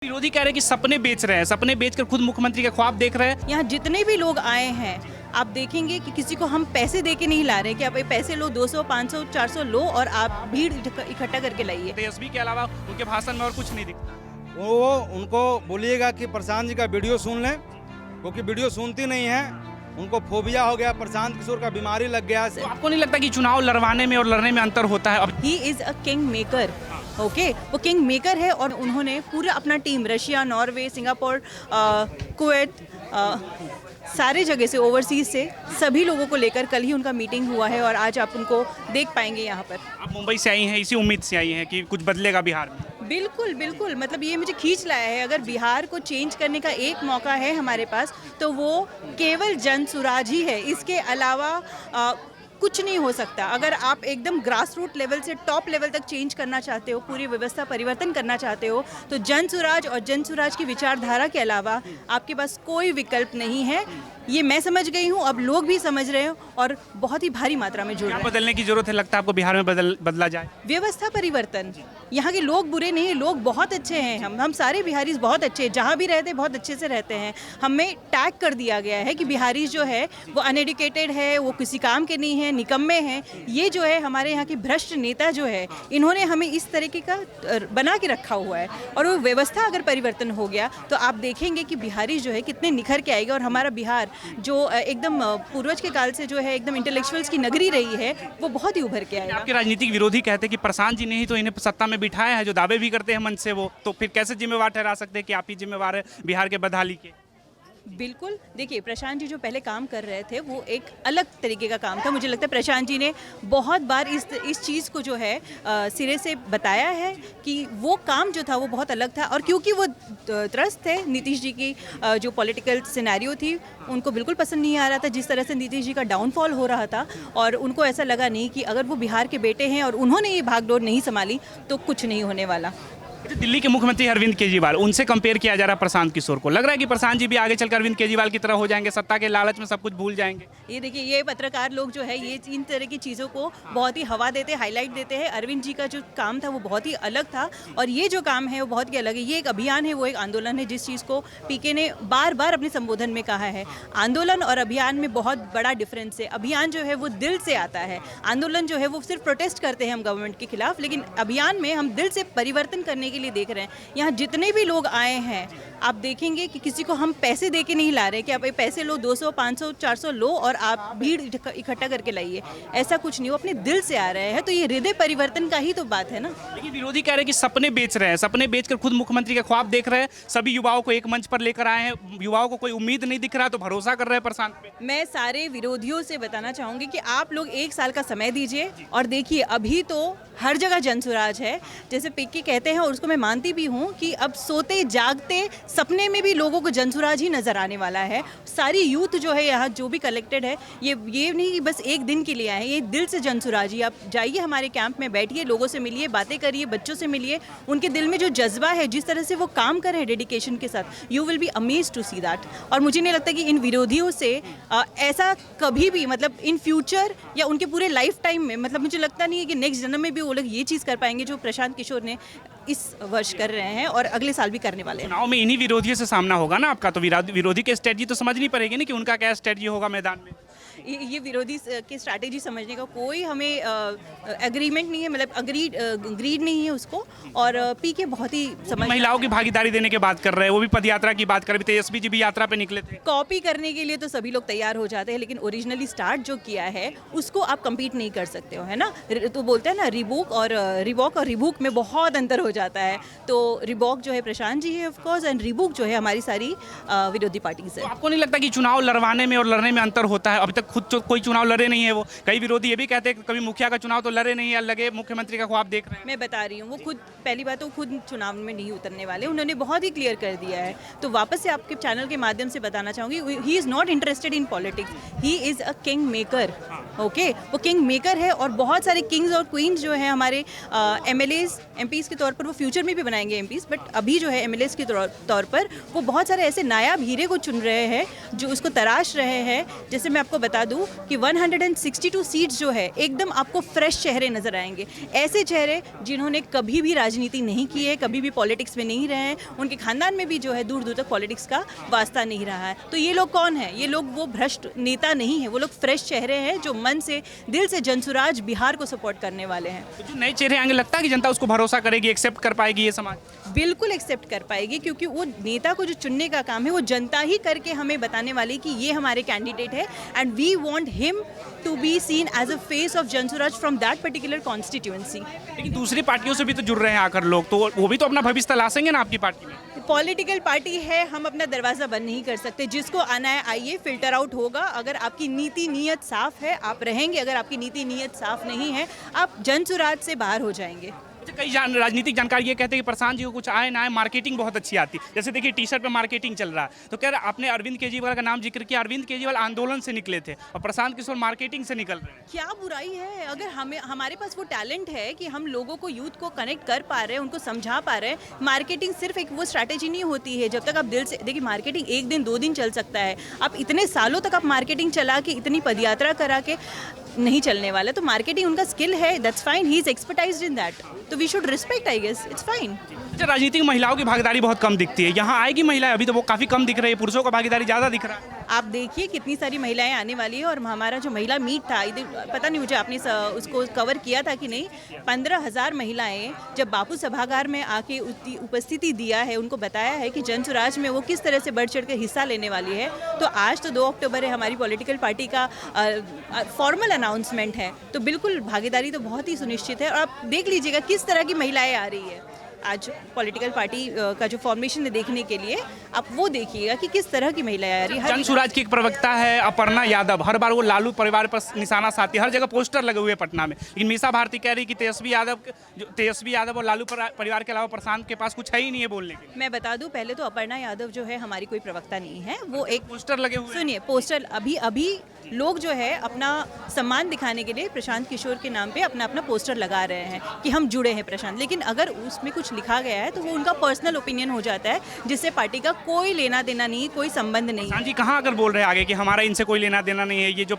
विरोधी कह रहे हैं कि सपने बेच रहे हैं, सपने बेचकर खुद मुख्यमंत्री के ख्वाब देख रहे हैं। यहाँ जितने भी लोग आए हैं आप देखेंगे कि किसी को हम पैसे दे के नहीं ला रहे कि आप ये पैसे लो, 200, 500, 400 लो और आप भीड़ इकट्ठा करके लाइए। तेजस्वी के अलावा उनके भाषण में और कुछ नहीं दिखता। वो उनको बोलिएगा कि प्रशांत जी का वीडियो सुन लें, क्योंकि वीडियो सुनती नहीं है। उनको फोबिया हो गया, प्रशांत किशोर का बीमारी लग गया। तो आपको नहीं लगता कि चुनाव लड़वाने में और लड़ने में अंतर होता है? अब he is a king maker. Okay, वो किंग मेकर है और उन्होंने पूरा अपना team Russia, Norway, Singapore, Kuwait, सारे जगह से, ओवरसीज से सभी लोगों को लेकर कल ही उनका मीटिंग हुआ है और आज आप उनको देख पाएंगे यहाँ पर। आप मुंबई से आई हैं, इसी उम्मीद से आई हैं कि कुछ बदलेगा बिहार में। बिल्कुल बिल्कुल, मतलब ये मुझे खींच लाया है। अगर बिहार को चेंज करने का एक मौका है हमारे पास तो वो केवल जन सुराज ही है। इसके अलावा कुछ नहीं हो सकता। अगर आप एकदम ग्रास रूट लेवल से टॉप लेवल तक चेंज करना चाहते हो, पूरी व्यवस्था परिवर्तन करना चाहते हो, तो जन सुराज और जन सुराज की विचारधारा के अलावा आपके पास कोई विकल्प नहीं है। ये मैं समझ गई हूँ, अब लोग भी समझ रहे हो और बहुत ही भारी मात्रा में जुड़ क्या रहे हैं। बदलने की जरूरत है लगता है आपको बिहार में बदला जाए? व्यवस्था परिवर्तन। यहाँ के लोग बुरे नहीं, लोग बहुत अच्छे हैं। हम सारे बिहारीज बहुत अच्छे हैं, जहाँ भी रहते हैं बहुत अच्छे से रहते हैं। हमें टैग कर दिया गया है कि बिहारीज जो है वो अनएडुकेटेड है, वो किसी काम के नहीं है, निकम्मे हैं। ये जो है हमारे यहाँ के भ्रष्ट नेता जो है, इन्होंने हमें इस तरीके का बना के रखा हुआ है। और वो व्यवस्था अगर परिवर्तन हो गया तो आप देखेंगे कि बिहारी जो है कितने निखर के आएगा और हमारा बिहार जो एकदम पूर्वज के काल से जो है एकदम इंटेलेक्चुअल्स की नगरी रही है, वो बहुत ही उभर के आएगा। आपके राजनीतिक विरोधी कहते हैं कि प्रशांत जी ने ही तो इन्हें सत्ता में बिठाया है, जो दावे भी करते हैं मन से वो, तो फिर कैसे जिम्मेवार ठहरा सकते हैं कि आप ही जिम्मेवार है बिहार के बदहाली के? बिल्कुल, देखिए प्रशांत जी जो पहले काम कर रहे थे वो एक अलग तरीके का काम था। मुझे लगता है प्रशांत जी ने बहुत बार इस चीज़ को जो है सिरे से बताया है कि वो काम जो था वो बहुत अलग था। और क्योंकि वो त्रस्त थे नीतीश जी की जो पॉलिटिकल सिनेरियो थी, उनको बिल्कुल पसंद नहीं आ रहा था जिस तरह से नीतीश जी का डाउनफॉल हो रहा था। और उनको ऐसा लगा नहीं कि अगर वो बिहार के बेटे हैं और उन्होंने ये भागदौड़ नहीं संभाली तो कुछ नहीं होने वाला। दिल्ली के मुख्यमंत्री अरविंद केजरीवाल, उनसे कंपेयर किया जा रहा है प्रशांत किशोर को। लग रहा है कि प्रशांत जी भी आगे चलकर अरविंद केजरीवाल की तरह हो जाएंगे, सत्ता के लालच में सब कुछ भूल जाएंगे। ये देखिए, ये पत्रकार लोग जो है ये इन तरह की चीज़ों को बहुत ही हवा देते, हाईलाइट देते हैं। अरविंद जी का जो काम था वो बहुत ही अलग था और ये जो काम है वो बहुत ही अलग है। ये एक अभियान है, वो एक आंदोलन है, जिस चीज़ को पीके ने बार बार अपने संबोधन में कहा है। आंदोलन और अभियान में बहुत बड़ा डिफरेंस है। अभियान जो है वो दिल से आता है, आंदोलन जो है वो सिर्फ प्रोटेस्ट करते हैं हम गवर्नमेंट के खिलाफ, लेकिन अभियान में हम दिल से परिवर्तन करने के लिए देख रहे हैं। यहाँ जितने भी लोग आए हैं आप देखेंगे कि किसी को हम पैसे दे के नहीं ला रहे कि आप ये पैसे लो, 200, 500, 400 लो और आप भीड़ इकट्ठा करके लाइए। ऐसा कुछ नहीं, वो अपने दिल से आ रहे हैं। तो ये हृदय परिवर्तन का ही तो बात है ना। लेकिन विरोधी कह रहे हैं कि सपने बेच रहे हैं, सपने बेचकर खुद मुख्यमंत्री के ख्वाब देख रहे हैं। सभी युवाओं को एक मंच पर लेकर आए हैं, युवाओं को कोई उम्मीद नहीं दिख रहा तो भरोसा कर रहे हैं प्रशांत पे। मैं सारे विरोधियों से बताना चाहूँगी कि आप लोग 1 साल का समय दीजिए और देखिए, अभी तो हर जगह जनसुराज है जैसे पिक्की कहते हैं, और उसको मैं मानती भी हूँ कि अब सोते जागते सपने में भी लोगों को जनसुराज ही नज़र आने वाला है। सारी यूथ जो है यहाँ जो भी कलेक्टेड है, ये नहीं कि बस एक दिन के लिए आए हैं, ये दिल से जनसुराज ही। आप जाइए हमारे कैंप में, बैठिए, लोगों से मिलिए, बातें करिए, बच्चों से मिलिए, उनके दिल में जो जज्बा है, जिस तरह से वो काम कर रहे हैं डेडिकेशन के साथ, you will be amazed to see that. और मुझे नहीं लगता कि इन विरोधियों से ऐसा कभी भी, मतलब इन फ्यूचर या उनके पूरे लाइफ टाइम में, मतलब मुझे लगता नहीं है कि नेक्स्ट जन्म में भी वो लोग ये चीज़ कर पाएंगे जो प्रशांत किशोर ने इस वर्ष कर रहे हैं और अगले साल भी करने वाले हैं। चुनाव में इन्हीं विरोधियों से सामना होगा ना आपका, तो विरोधी की स्ट्रेटजी तो समझनी पड़ेगी ना कि उनका क्या स्ट्रेटजी होगा मैदान में। ये विरोधी की स्ट्रैटेजी समझने का कोई हमें एग्रीमेंट नहीं है, मतलब अग्रीड नहीं है उसको। और पीके बहुत ही समझ, महिलाओं की भागीदारी देने की बात कर रहे हैं, वो भी पदयात्रा की बात कर रहे थे, तेजस्वी जी भी यात्रा पे निकले थे। कॉपी करने के लिए तो सभी लोग तैयार हो जाते हैं, लेकिन ओरिजिनली स्टार्ट जो किया है उसको आप कम्पीट नहीं कर सकते हो, है ना। तो बोलते हैं ना, रिबॉक और रिबूक में बहुत अंतर हो जाता है। तो रिबॉक जो है प्रशांत जी है ऑफकोर्स, एंड रिबूक जो है हमारी सारी विरोधी पार्टीज है। तो आपको नहीं लगता कि चुनाव लड़वाने में और लड़ने में अंतर होता है? अभी तक खुद तो कोई चुनाव लड़े नहीं है वो। कई विरोधी ये भी कहते हैं कि कभी मुखिया का चुनाव तो लड़े नहीं है, लगे मुख्यमंत्री का ख्वाब देख रहे हैं। मैं बता रही हूँ, वो खुद, पहली बात तो खुद चुनाव में नहीं उतरने वाले, उन्होंने बहुत ही क्लियर कर दिया है। तो वापस से आपके चैनल के माध्यम से बताना चाहूँगी, he is not interested in politics, he is a king maker. Okay, वो किंग मेकर है और बहुत सारे किंग्स और क्वींस जो है हमारे MLAs MPs के तौर पर, वो फ्यूचर में भी बनाएंगे MPs, बट अभी जो है MLAs के तौर पर वो बहुत सारे ऐसे नायाब हीरे को चुन रहे हैं जो उसको तराश रहे हैं। जैसे मैं आपको बता बता दूं कि 162 सीट्स जो है एकदम आपको फ्रेश चेहरे नजर आएंगे, ऐसे चेहरे जिन्होंने कभी भी राजनीति नहीं की है, कभी भी पॉलिटिक्स में नहीं रहे हैं, उनके खानदान में भी जो है दूर दूर तक पॉलिटिक्स का वास्ता नहीं रहा है। तो ये लोग कौन है? ये लोग वो भ्रष्ट नेता नहीं है, वो लोग फ्रेश चेहरे हैं जो मन से दिल से जनसुराज बिहार को सपोर्ट करने वाले हैं। तो जो नए चेहरे आएंगे, लगता है कि जनता उसको भरोसा करेगी, एक्सेप्ट कर पाएगी ये समाज? बिल्कुल एक्सेप्ट कर पाएगी, क्योंकि वो नेता को जो चुनने का काम है वो जनता ही करके हमें बताने वाली कि ये हमारे कैंडिडेट है and we want him to be seen as a face of Jan Suraaj from that particular constituency. लेकिन दूसरी पार्टियों से भी तो जुड़ रहे हैं आकर लोग, तो वो भी तो अपना भविष्य तलाशेंगे ना आपकी पार्टी में। पॉलिटिकल पार्टी है, हम अपना दरवाज़ा बंद नहीं कर सकते। जिसको आना है आइए, फिल्टर आउट होगा। अगर आपकी नीति नीयत साफ है आप रहेंगे, अगर आपकी नीति नीयत साफ नहीं है आप जनसुराज से बाहर हो जाएंगे। कई राजनीतिक जानकार ये कहते हैं कि प्रशांत जी को कुछ आए ना आए, मार्केटिंग बहुत अच्छी आती है। जैसे देखिए टी शर्ट पे मार्केटिंग चल रहा है, तो कह रहे आपने अरविंद केजरीवाल का नाम जिक्र किया, अरविंद केजरीवाल आंदोलन से निकले थे और प्रशांत किशोर मार्केटिंग से निकल रहे हैं। क्या बुराई है? अगर हमारे पास वो टैलेंट है कि हम लोगों को, यूथ को कनेक्ट कर पा रहे हैं, उनको समझा पा रहे हैं। मार्केटिंग सिर्फ एक वो स्ट्रैटेजी नहीं होती है। जब तक आप दिल से देखिए, मार्केटिंग एक दिन 2 दिन चल सकता है, आप इतने सालों तक आप मार्केटिंग चला के, इतनी पदयात्रा करा के नहीं चलने वाला। तो मार्केटिंग उनका स्किल है, that's fine, he is expertised in that, तो we should respect, I guess it's fine. अच्छा, राजनीति में महिलाओं की भागीदारी बहुत कम दिखती है, यहाँ आएगी महिलाएं, अभी तो वो काफ़ी कम दिख रही है, पुरुषों का भागीदारी ज़्यादा दिख रहा है। आप देखिए कितनी सारी महिलाएं आने वाली है। और हमारा जो महिला मीट था, पता नहीं मुझे आपने उसको कवर किया था कि नहीं, 15,000 महिलाएं जब बापू सभागार में आके उपस्थिति दिया है, उनको बताया है कि जनसुराज में वो किस तरह से बढ़ चढ़ कर हिस्सा लेने वाली है। तो आज तो 2 अक्टूबर है, हमारी पॉलिटिकल पार्टी का फॉर्मल अनाउंसमेंट है, तो बिल्कुल भागीदारी तो बहुत ही सुनिश्चित है। और आप देख लीजिएगा किस तरह की महिलाएं आ रही है आज पॉलिटिकल पार्टी का जो फॉर्मेशन है देखने के लिए, आप वो देखिएगा कि किस तरह की महिलाएं आ रही है। जनसुराज की एक प्रवक्ता है अपर्णा यादव, हर बार वो लालू परिवार पर निशाना साधती है, हर जगह पोस्टर लगे हुए हैं पटना में। लेकिन मीसा भारती कह रही कि तेजस्वी यादव और लालू परिवार के अलावा प्रशांत के पास कुछ है ही नहीं है बोलने के लिए। मैं बता दूं, पहले तो अपर्णा यादव जो है हमारी कोई प्रवक्ता नहीं है, वो एक पोस्टर लगे हुए। सुनिए, पोस्टर अभी लोग जो है अपना सम्मान दिखाने के लिए प्रशांत किशोर के नाम पे अपना पोस्टर लगा रहे हैं कि हम जुड़े हैं प्रशांत, लेकिन अगर उसमें कुछ लिखा गया है तो वो उनका पर्सनल ओपिनियन हो जाता है, जिससे पार्टी का कोई लेना देना नहीं, कोई संबंध नहीं। हाँ जी, कहाँ अगर बोल रहे हैं आगे कि हमारा इनसे कोई लेना देना नहीं है, ये जो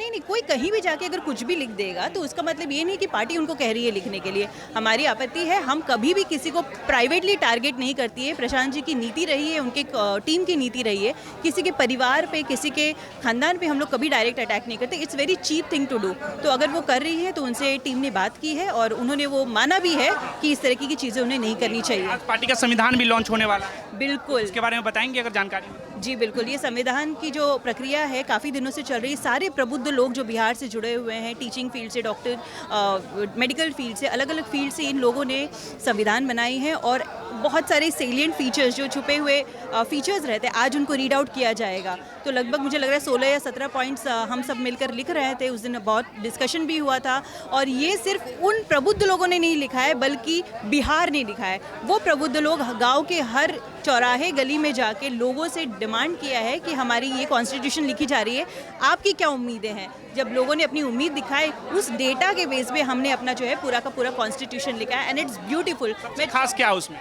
नहीं, कोई कहीं भी जाके अगर कुछ भी लिख देगा तो उसका मतलब ये नहीं कि पार्टी उनको कह रही है लिखने के लिए। हमारी आपत्ति है, हम कभी भी किसी को प्राइवेटली टारगेट नहीं करती है। प्रशांत जी की नीति रही है, उनके टीम की नीति रही है, किसी के परिवार पे, किसी के खानदान पे हम लोग कभी डायरेक्ट अटैक नहीं करते। It's very cheap thing to do. तो अगर वो कर रही है तो उनसे टीम ने बात की है और उन्होंने वो माना भी है कि इस तरह की चीज़ें उन्हें नहीं करनी चाहिए। आज पार्टी का संविधान भी लॉन्च होने वाला है, बिल्कुल, इसके बारे में बताएंगे अगर जानकारी? जी बिल्कुल, ये संविधान की जो प्रक्रिया है काफ़ी दिनों से चल रही है। सारे प्रबुद्ध लोग जो बिहार से जुड़े हुए हैं, टीचिंग फील्ड से, डॉक्टर, मेडिकल फील्ड से, अलग अलग फील्ड से इन लोगों ने संविधान बनाई है और बहुत सारे सेलिएंट फीचर्स, जो छुपे हुए फीचर्स रहते हैं, आज उनको रीड आउट किया जाएगा। तो लगभग मुझे लग रहा है 16 या 17 पॉइंट्स हम सब मिलकर लिख रहे थे। उस दिन बहुत डिस्कशन भी हुआ था और ये सिर्फ उन प्रबुद्ध लोगों ने नहीं लिखा है बल्कि बिहार ने लिखा है। वो प्रबुद्ध लोग गाँव के हर चौराहे गली में जाके लोगों से डिमांड किया है कि हमारी ये कॉन्स्टिट्यूशन लिखी जा रही है, आपकी क्या उम्मीदें हैं। जब लोगों ने अपनी उम्मीद दिखाई, उस डेटा के बेस पे हमने अपना जो है पूरा का पूरा कॉन्स्टिट्यूशन लिखा है एंड इट्स ब्यूटीफुल। मैं खास क्या उसमें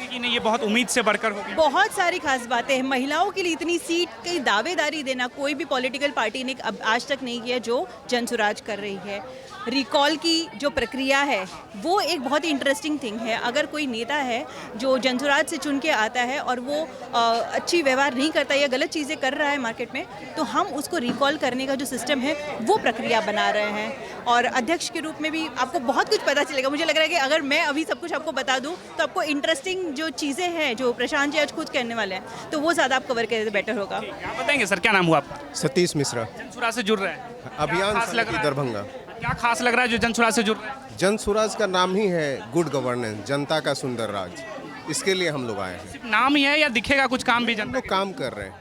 कि नहीं, ये बहुत उम्मीद से बढ़कर हो गया। बहुत सारी खास बातें हैं। महिलाओं के लिए इतनी सीट की दावेदारी देना कोई भी पॉलिटिकल पार्टी ने अब आज तक नहीं किया जो जनसुराज कर रही है। रिकॉल की जो प्रक्रिया है वो एक बहुत ही इंटरेस्टिंग थिंग है। अगर कोई नेता है जो जनसुराज से चुन के आता है और वो अच्छी व्यवहार नहीं करता या गलत चीज़ें कर रहा है मार्केट में, तो हम उसको रिकॉल करने का जो सिस्टम है वो प्रक्रिया बना रहे हैं। और अध्यक्ष के रूप में भी आपको बहुत कुछ पता चलेगा। मुझे लग रहा है कि अगर मैं अभी सब कुछ आपको बता दूं तो आपको इंटरेस्टिंग जो चीज़ें हैं जो प्रशांत जी आज खुद कहने वाले हैं तो वो ज़्यादा आप कवर करें तो बेटर होगा। आप बताएंगे सर, क्या नाम हुआ आपका? सतीश मिश्रा, जनसुराज से जुड़ रहे हैं, अभियान खास लग समिति रहा है? दरभंगा। क्या खास लग रहा है जो जनसुराज से जुड़ रहे हैं? जनसुराज का नाम ही है गुड गवर्नेंस, जनता का सुंदर राज। इसके लिए हम लोग आए हैं। सिर्फ नाम ही है या दिखेगा कुछ काम भी? हम जनता लोग काम कर रहे हैं,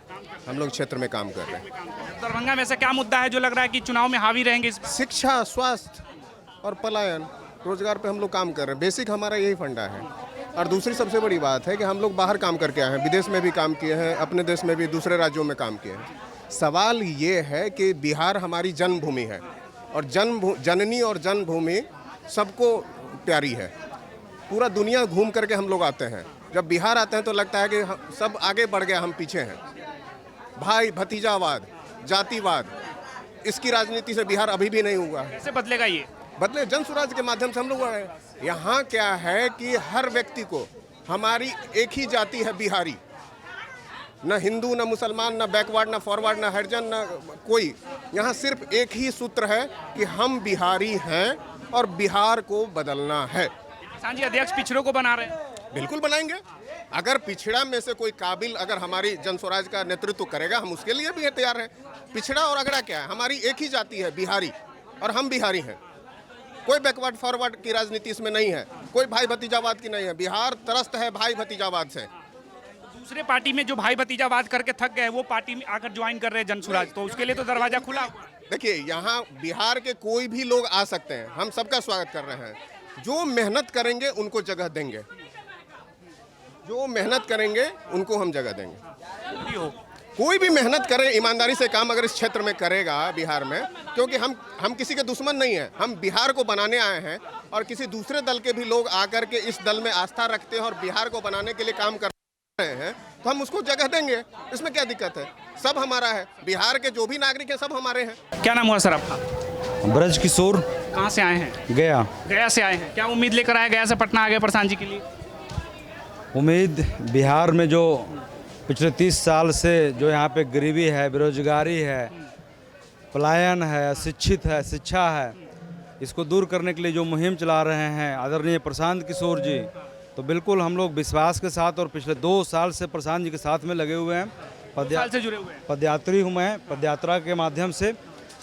हम लोग क्षेत्र में काम कर रहे हैं। दरभंगा में ऐसा क्या मुद्दा है जो लग रहा है कि चुनाव में हावी रहेंगे इस? शिक्षा, स्वास्थ्य और पलायन, रोजगार पे हम लोग काम कर रहे हैं। बेसिक हमारा यही फंडा है। और दूसरी सबसे बड़ी बात है कि हम लोग बाहर काम करके आए हैं, विदेश में भी काम किए हैं, अपने देश में भी, दूसरे राज्यों में काम किए हैं। सवाल ये है कि बिहार हमारी जन्मभूमि है और जननी और जन्मभूमि सबको प्यारी है। पूरा दुनिया घूम करके हम लोग आते हैं। जब बिहार आते हैं तो लगता है कि सब आगे बढ़ गए, हम पीछे हैं। भाई भतीजावाद, जातिवाद, इसकी राजनीति से बिहार अभी भी नहीं हुआ है। कैसे बदलेगा ये? बदले जन स्वराज के माध्यम से हम लोग आए। यहाँ क्या है कि हर व्यक्ति को, हमारी एक ही जाति है बिहारी, न हिंदू न मुसलमान न बैकवर्ड न फॉरवर्ड न हरिजन न कोई, यहाँ सिर्फ एक ही सूत्र है कि हम बिहारी हैं और बिहार को बदलना है। प्रशांत जी अध्यक्ष पिछड़ों को बना रहे हैं। बिल्कुल बनाएंगे। अगर पिछड़ा में से कोई काबिल अगर हमारी जन स्वराज का नेतृत्व करेगा, हम उसके लिए भी तैयार हैं। पिछड़ा और अगड़ा क्या है, हमारी एक ही जाति है बिहारी और हम बिहारी हैं। कोई बैकवर्ड फॉरवर्ड की राजनीति इसमें नहीं है, कोई भाई भतीजावाद की नहीं है। बिहार त्रस्त है भाई भतीजावाद से। दूसरे पार्टी में जो भाई भतीजावाद करके थक गए वो पार्टी में आकर ज्वाइन कर रहे हैं जन स्वराज, तो उसके लिए तो दरवाजा खुला हुआ है। देखिए, यहाँ बिहार के कोई भी लोग आ सकते हैं, हम सबका स्वागत कर रहे हैं। जो मेहनत करेंगे उनको जगह देंगे, जो मेहनत करेंगे उनको हम जगह देंगे। भी हो कोई भी मेहनत करे, ईमानदारी से काम अगर इस क्षेत्र में करेगा बिहार में, क्योंकि हम किसी के दुश्मन नहीं हैं, हम बिहार को बनाने आए हैं। और किसी दूसरे दल के भी लोग आकर के इस दल में आस्था रखते हैं और बिहार को बनाने के लिए काम कर रहे हैं, तो हम उसको जगह देंगे। इसमें क्या दिक्कत है? सब हमारा है, बिहार के जो भी नागरिक हैं सब हमारे हैं। क्या नाम हुआ सर आपका? ब्रज किशोर, कहाँ से आए हैं? गया। गया से आए हैं। क्या उम्मीद लेकर आए गया से पटना आ गए प्रशांत जी के लिए? उम्मीद बिहार में जो पिछले 30 साल से जो यहाँ पे गरीबी है, बेरोजगारी है, पलायन है, अशिक्षित है, शिक्षा है, इसको दूर करने के लिए जो मुहिम चला रहे हैं आदरणीय प्रशांत किशोर जी, तो बिल्कुल हम लोग विश्वास के साथ और पिछले 2 साल से प्रशांत जी के साथ में लगे हुए हैं। साल से जुड़े हुए हैं। पदयात्री हूँ मैं, पदयात्रा के माध्यम से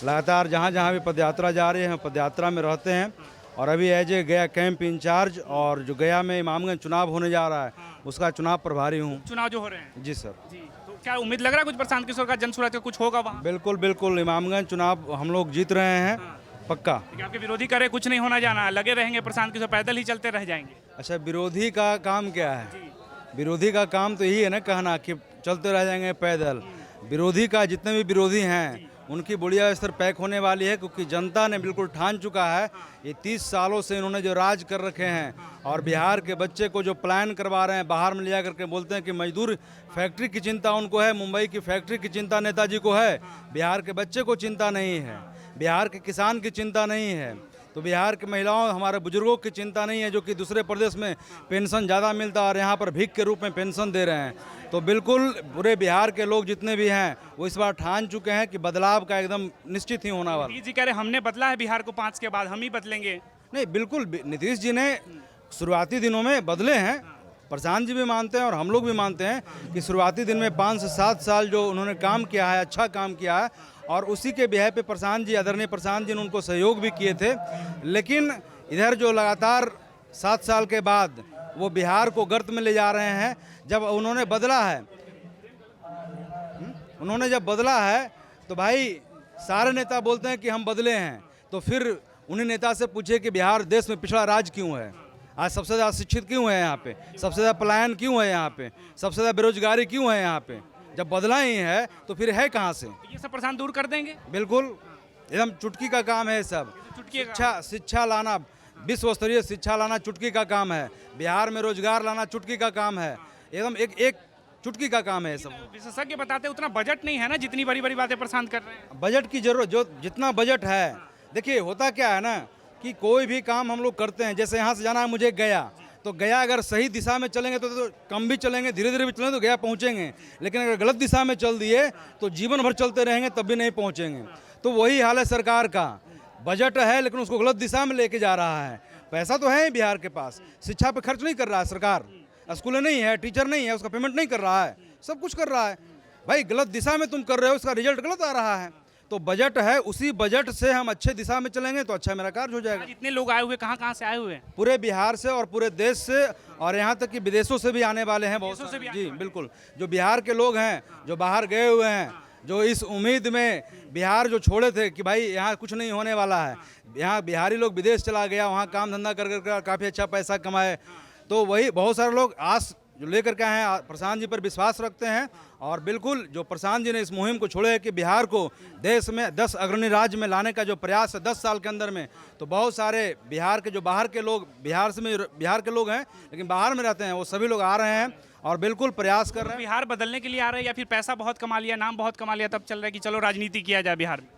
लगातार जहाँ जहाँ भी पदयात्रा जा रही है पदयात्रा में रहते हैं। और अभी एज ए गया कैंप इंचार्ज और जो गया में इमामगंज चुनाव होने जा रहा है उसका चुनाव प्रभारी हूँ। चुनाव जो हो रहे हैं जी सर। जी, तो क्या उम्मीद लग रहा है कुछ प्रशांत किशोर का जन स्वराज का कुछ होगा वहाँ? बिल्कुल बिल्कुल, इमामगंज चुनाव हम लोग जीत रहे हैं पक्का। क्योंकि आपके विरोधी करे कुछ नहीं होना जाना, लगे रहेंगे प्रशांत किशोर, पैदल ही चलते रह जाएंगे। अच्छा, विरोधी का काम क्या है? विरोधी का काम तो यही है ना कहना कि चलते रह जाएंगे पैदल। विरोधी का जितने भी विरोधी हैं उनकी बुढ़िया स्तर पैक होने वाली है, क्योंकि जनता ने बिल्कुल ठान चुका है। ये 30 सालों से इन्होंने जो राज कर रखे हैं और बिहार के बच्चे को जो प्लान करवा रहे हैं, बाहर में ले जा करके बोलते हैं कि मजदूर फैक्ट्री की चिंता उनको है, मुंबई की फैक्ट्री की चिंता नेताजी को है, बिहार के बच्चे को चिंता नहीं है, बिहार के किसान की चिंता नहीं है, तो बिहार की महिलाओं हमारे बुजुर्गों की चिंता नहीं है जो कि दूसरे प्रदेश में पेंशन ज़्यादा मिलता है और यहाँ पर भीख के रूप में पेंशन दे रहे हैं। तो बिल्कुल पूरे बिहार के लोग जितने भी हैं वो इस बार ठान चुके हैं कि बदलाव का एकदम निश्चित ही होना वाला। नीतीश जी कह रहे हमने बदला है बिहार को, 5 के बाद हम ही बदलेंगे। नहीं, बिल्कुल नीतीश जी ने शुरुआती दिनों में बदले हैं, प्रशांत जी भी मानते हैं और हम लोग भी मानते हैं कि शुरुआती दिन में 5 से 7 साल जो उन्होंने काम किया है, अच्छा काम किया है, और उसी के बिहार पे प्रशांत जी, आदरणीय प्रशांत जी ने उनको सहयोग भी किए थे। लेकिन इधर जो लगातार 7 साल के बाद वो बिहार को गर्त में ले जा रहे हैं। जब उन्होंने बदला है, जब बदला है तो भाई सारे नेता बोलते हैं कि हम बदले हैं, तो फिर उन्हीं नेता से पूछे कि बिहार देश में पिछड़ा राज्य क्यों है, आज सबसे ज़्यादा शिक्षित क्यों है यहाँ पे, सबसे ज़्यादा पलायन क्यों है यहाँ पे, सबसे ज़्यादा बेरोजगारी क्यों है यहाँ पे? जब बदला ही है तो फिर है कहाँ से? ये सब प्रशांत दूर कर देंगे। बिल्कुल, एकदम चुटकी का काम है सब। चुटकी का शिक्षा लाना, विश्व स्तरीय शिक्षा लाना चुटकी का काम है। बिहार में रोजगार लाना चुटकी का काम है, एकदम एक चुटकी का काम है सब। विशेषज्ञ बताते हैं उतना बजट नहीं है ना, जितनी बड़ी बड़ी बातें प्रशांत कर रहे हैं। बजट की जरूरत, जो जितना बजट है, देखिए होता क्या है ना कि कोई भी काम हम लोग करते हैं, जैसे यहाँ से जाना है मुझे गया, तो गया अगर सही दिशा में चलेंगे तो कम भी चलेंगे, धीरे धीरे भी चलेंगे तो गया पहुँचेंगे। लेकिन अगर गलत दिशा में चल दिए तो जीवन भर चलते रहेंगे तब भी नहीं पहुँचेंगे। तो वही हाल है सरकार का, बजट है लेकिन उसको गलत दिशा में लेके जा रहा है। पैसा तो है ही बिहार के पास, शिक्षा पे खर्च नहीं कर रहा है सरकार, स्कूलें नहीं है, टीचर नहीं है, उसका पेमेंट नहीं कर रहा है, सब कुछ कर रहा है। भाई गलत दिशा में तुम कर रहे हो, उसका रिजल्ट गलत आ रहा है। तो बजट है, उसी बजट से हम अच्छे दिशा में चलेंगे तो अच्छा मेरा कार्य हो जाएगा। जितने लोग आए हुए कहाँ से आए हुए हैं? पूरे बिहार से और पूरे देश से, और यहाँ तक कि विदेशों से भी आने वाले हैं बहुत विदेशों से भी जी बिल्कुल। जो बिहार के लोग हैं, जो बाहर गए हुए हैं, जो इस उम्मीद में बिहार जो छोड़े थे कि भाई यहाँ कुछ नहीं होने वाला है, यहाँ बिहारी लोग विदेश चला गया, वहाँ काम धंधा कर काफ़ी अच्छा पैसा कमाए, तो वही बहुत सारे लोग आस जो लेकर के आए हैं, प्रशांत जी पर विश्वास रखते हैं। और बिल्कुल जो प्रशांत जी ने इस मुहिम को छोड़े है कि बिहार को देश में 10 अग्रणी राज्य में लाने का जो प्रयास है 10 साल के अंदर में, तो बहुत सारे बिहार के जो बाहर के लोग, बिहार के लोग हैं लेकिन बाहर में रहते हैं, वो सभी लोग आ रहे हैं और बिल्कुल प्रयास कर रहे हैं। बिहार बदलने के लिए आ रहे हैं या फिर पैसा बहुत कमा लिया, नाम बहुत कमा लिया, तब चल रहा है कि चलो राजनीति किया जाए बिहार में?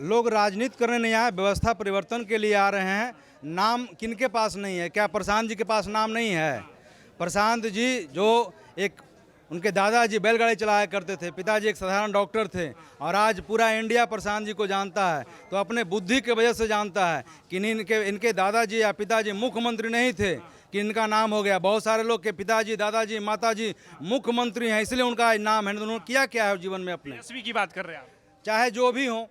लोग राजनीति करने नहीं आए, व्यवस्था परिवर्तन के लिए आ रहे हैं। नाम किनके पास नहीं है? क्या प्रशांत जी के पास नाम नहीं है? प्रशांत जी जो एक उनके दादाजी बैलगाड़ी चलाया करते थे, पिताजी एक साधारण डॉक्टर थे, और आज पूरा इंडिया प्रशांत जी को जानता है। तो अपने बुद्धि की वजह से जानता है कि इनके दादाजी या पिताजी मुख्यमंत्री नहीं थे कि इनका नाम हो गया। बहुत सारे लोग के पिताजी, दादाजी, माताजी मुख्यमंत्री हैं, इसलिए उनका नाम है। उन्होंने किया क्या है जीवन में अपने? तेजस्वी की बात कर रहे हैं आप? चाहे जो भी हो,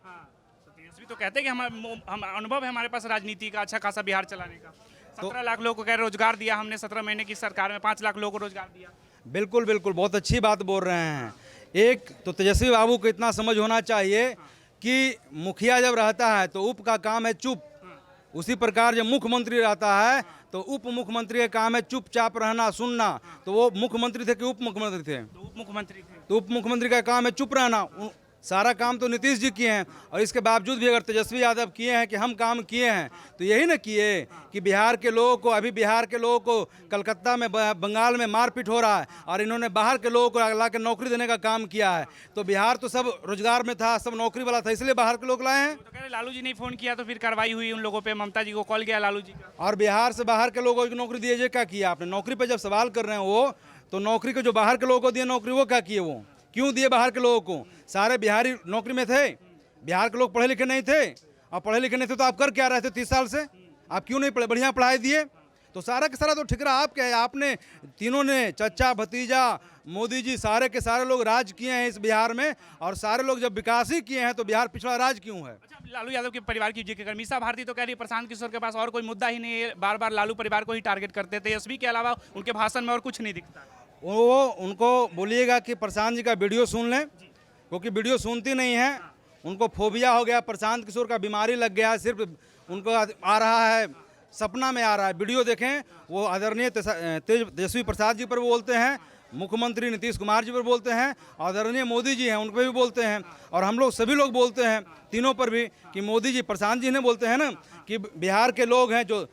तेजस्वी तो कहते हैं कि हम अनुभव है हमारे पास राजनीति का अच्छा खासा बिहार चलाने का। 17 लाख लोगों को कह रोजगार दिया हमने 17 महीने की सरकार में, 5 लाख लोगों को रोजगार दिया। बिल्कुल बिल्कुल, बहुत अच्छी बात बोल रहे हैं। एक तो तेजस्वी बाबू को इतना समझ होना चाहिए कि मुखिया जब रहता है तो उप का काम है चुप, उसी प्रकार जब मुख्यमंत्री रहता है तो उप मुख्यमंत्री का काम है चुपचाप रहना, सुनना। तो वो मुख्यमंत्री थे कि उप मुख्यमंत्री थे? तो उप मुख्यमंत्री थे। तो उप मुख्यमंत्री का काम है चुप रहना। सारा काम तो नीतीश जी किए हैं, और इसके बावजूद भी अगर तेजस्वी यादव किए हैं कि हम काम किए हैं, तो यही ना किए कि बिहार के लोगों को, अभी बिहार के लोगों को कलकत्ता में, बंगाल में मारपीट हो रहा है, और इन्होंने बाहर के लोगों को ला के नौकरी देने का काम किया है। तो बिहार तो सब रोजगार में था, सब नौकरी वाला था, इसलिए बाहर के लोग लाए हैं। तो कह रहे लालू जी ने फोन किया तो फिर कार्रवाई हुई उन लोगों पे, ममता जी को कॉल गया लालू जी का। और बिहार से बाहर के लोगों को नौकरी दिए, क्या किया आपने? नौकरी पे जब सवाल कर रहे हैं वो, तो नौकरी को जो बाहर के लोगों को दिए नौकरी, वो क्या किए? वो क्यों दिए बाहर के लोगों को? सारे बिहारी नौकरी में थे, बिहार के लोग पढ़े लिखे नहीं थे। और पढ़े लिखे नहीं थे तो आप कर क्या रहे थे 30 साल से? आप क्यों नहीं पढ़े? बढ़िया पढ़ाई दिए। तो सारा का सारा तो ठिकरा आप क्या है? आपने तीनों ने, चचा भतीजा, मोदी जी, सारे के सारे लोग राज किए हैं इस बिहार में, और सारे लोग जब विकास ही किए हैं तो बिहार पिछड़ा राज क्यों है? अच्छा, लालू यादव के परिवार की जिक्र कर, मीसा भारती तो कह रही है प्रशांत किशोर के पास और कोई मुद्दा ही नहीं है, बार बार लालू परिवार को ही टारगेट करते थे। एसपी के अलावा उनके भाषण में और कुछ नहीं दिखता। वो उनको बोलिएगा कि प्रशांत जी का वीडियो सुन लें, क्योंकि वीडियो सुनती नहीं है। उनको फोबिया हो गया, प्रशांत किशोर का बीमारी लग गया, सिर्फ उनको आ रहा है, सपना में आ रहा है। वीडियो देखें, वो आदरणीय तेजस्वी प्रसाद जी पर बोलते हैं, मुख्यमंत्री नीतीश कुमार जी पर बोलते हैं, आदरणीय मोदी जी हैं उन पर भी बोलते हैं, और हम लोग सभी लोग बोलते हैं तीनों पर भी कि मोदी जी, प्रशांत जी ने बोलते हैं ना कि बिहार के लोग हैं जो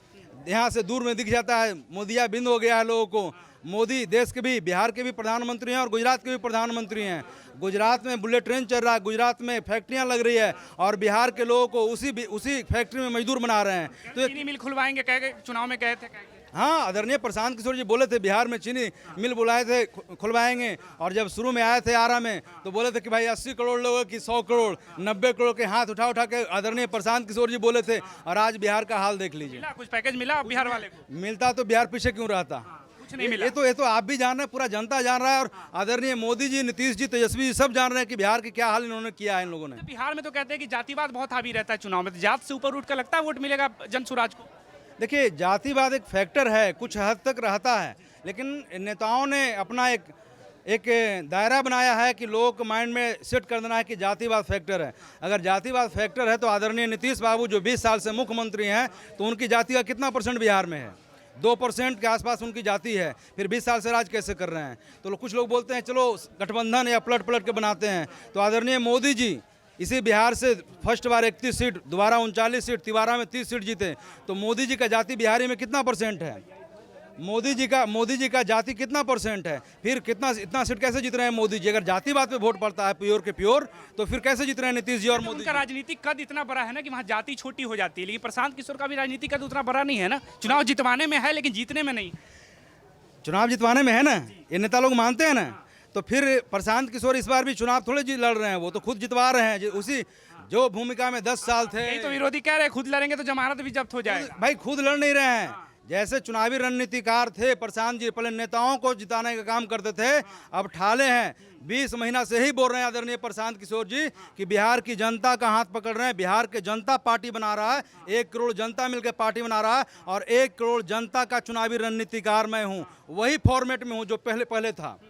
यहाँ से दूर में दिख जाता है, मोदिया बिंद हो गया है लोगों को। मोदी देश के भी, बिहार के भी प्रधानमंत्री हैं और गुजरात के भी प्रधानमंत्री हैं। गुजरात में बुलेट ट्रेन चल रहा है, गुजरात में फैक्ट्रियां लग रही है, और बिहार के लोगों को उसी फैक्ट्री में मजदूर बना रहे हैं। तो चीनी मिल खुलवाएंगे कह के चुनाव में कहे थे। हाँ, आदरणीय प्रशांत किशोर जी बोले थे बिहार में चीनी मिल बुलाए थे, खुलवाएंगे। और जब शुरू में आए थे आरा में तो बोले थे कि भाई 80 करोड़ लोगों की 100 करोड़ 90 करोड़ के हाथ उठा उठा के आदरणीय प्रशांत किशोर जी बोले थे। और आज बिहार का हाल देख लीजिए। कुछ पैकेज मिला बिहार वाले को? मिलता तो बिहार पीछे क्यों रहता? कुछ नहीं मिला। ये तो आप भी जान रहे हैं, पूरा जनता जान रहा है, और आदरणीय मोदी जी, नीतीश जी, तेजस्वी जी सब जान रहे हैं कि बिहार के क्या हाल इन्होंने किया है इन लोगों ने। बिहार में तो कहते हैं कि जातिवाद बहुत हावी रहता है चुनाव में, तो जात से ऊपर उठ कर लगता है वोट मिलेगा जनसुराज को? देखिए, जातिवाद एक फैक्टर है, कुछ हद तक रहता है, लेकिन नेताओं ने अपना एक दायरा बनाया है कि लोगों को माइंड में सेट कर देना है कि जातिवाद फैक्टर है। अगर जातिवाद फैक्टर है तो आदरणीय नीतीश बाबू जो 20 साल से मुख्यमंत्री हैं, तो उनकी जाति का कितना % बिहार में है? 2% के आसपास उनकी जाति है, फिर 20 साल से राज कैसे कर रहे हैं? तो कुछ लोग बोलते हैं चलो गठबंधन या पलट के बनाते हैं। तो आदरणीय मोदी जी इसी बिहार से फर्स्ट बार 31 सीट, दोबारा 39 सीट, तिवारा में 30 सीट जीते। तो मोदी जी का जाति बिहारी में कितना % है? मोदी जी का जाति कितना % है? फिर इतना सीट कैसे जीत रहे हैं मोदी जी? अगर जातिवाद पे वोट पड़ता है प्योर के प्योर, तो फिर कैसे जीत रहे हैं नीतीश जी और मोदी जी? उनका राजनीतिक कद इतना बड़ा है ना कि वहाँ जाति छोटी हो जाती है, लेकिन प्रशांत किशोर का भी राजनीतिक कद उतना बड़ा नहीं है ना। चुनाव जितवाने में है लेकिन जीतने में नहीं। चुनाव जितवाने में है ना, ये नेता लोग मानते हैं ना। तो फिर प्रशांत किशोर इस बार भी चुनाव थोड़े लड़ रहे हैं, वो तो खुद जितवा रहे हैं। उसी जो भूमिका में 10 साल थे। यही तो विरोधी कह रहे हैं खुद लड़ेंगे तो जमानत भी जब्त हो जाएगा। भाई खुद लड़ नहीं रहे हैं। जैसे चुनावी रणनीतिकार थे प्रशांत जी, पहले नेताओं को जिताने का काम करते थे, अब ठाले हैं। 20 महीना से ही बोल रहे हैं आदरणीय प्रशांत किशोर जी कि बिहार की जनता का हाथ पकड़ रहे हैं। बिहार के जनता पार्टी बना रहा है, 1 करोड़ जनता मिलकर पार्टी बना रहा है, और 1 करोड़ जनता का चुनावी रणनीतिकार मैं हूँ। वही फॉर्मेट में हूँ जो पहले था।